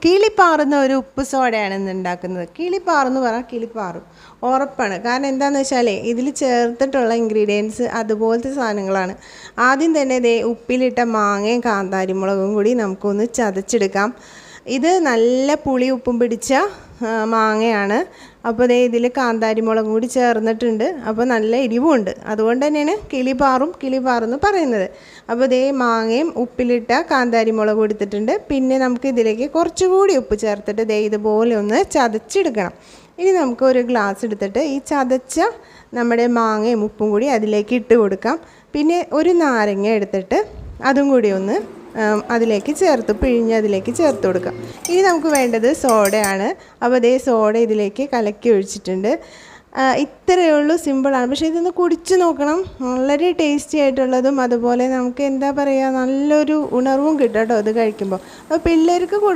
കിളിപ്പാറുന്ന ഒരു ഉപ്പ് സോഡയാണ് ഇന്ന് ഉണ്ടാക്കുന്നത്. കിളിപ്പാറെന്ന് പറഞ്ഞാൽ കിളിപ്പാറും ഉറപ്പാണ്. കാരണം എന്താണെന്ന് വെച്ചാൽ ഇതിൽ ചേർത്തിട്ടുള്ള ഇൻഗ്രീഡിയൻസ് അതുപോലത്തെ സാധനങ്ങളാണ്. ആദ്യം തന്നെ ദേ ഉപ്പിലിട്ട മാങ്ങയും കാന്താരിമുളകും കൂടി നമുക്കൊന്ന് ചതച്ചെടുക്കാം. ഇത് നല്ല പുളി ഉപ്പും പിടിച്ച മാങ്ങയാണ്. അപ്പോൾ ദേ ഇതിൽ കാന്താരിമുളകും കൂടി ചേർന്നിട്ടുണ്ട്. അപ്പോൾ നല്ല എരിവുമുണ്ട്. അതുകൊണ്ട് തന്നെയാണ് കിളിപ്പാറെന്ന് പറയുന്നത്. അപ്പോൾ ദേ മാങ്ങയും ഉപ്പിലിട്ട കാന്താരിമുളകും എടുത്തിട്ടുണ്ട്. പിന്നെ നമുക്ക് ഇതിലേക്ക് കുറച്ചുകൂടി ഉപ്പ് ചേർത്തിട്ട് ദേ ഇതുപോലെ ഒന്ന് ചതച്ചെടുക്കണം. ഇനി നമുക്ക് ഒരു ഗ്ലാസ് എടുത്തിട്ട് ഈ ചതച്ച നമ്മുടെ മാങ്ങയും ഉപ്പും കൂടി അതിലേക്ക് ഇട്ട് കൊടുക്കാം. പിന്നെ ഒരു നാരങ്ങ എടുത്തിട്ട് അതും കൂടി ഒന്ന് അതിലേക്ക് പിഴിഞ്ഞ് അതിലേക്ക് ചേർത്ത് കൊടുക്കാം. ഇനി നമുക്ക് വേണ്ടത് സോഡയാണ്. അപ്പോൾ അതേ സോഡ ഇതിലേക്ക് കലക്കി ഒഴിച്ചിട്ടുണ്ട്. ഇത്രയേ ഉള്ളൂ, സിമ്പിളാണ്. പക്ഷേ ഇതൊന്ന് കുടിച്ച് നോക്കണം. വളരെ ടേസ്റ്റി ആയിട്ടുള്ളതും അതുപോലെ നമുക്ക് എന്താ പറയുക, നല്ലൊരു ഉണർവും കിട്ടും കേട്ടോ ഇത് കഴിക്കുമ്പോൾ. അപ്പോൾ പിള്ളേർക്ക്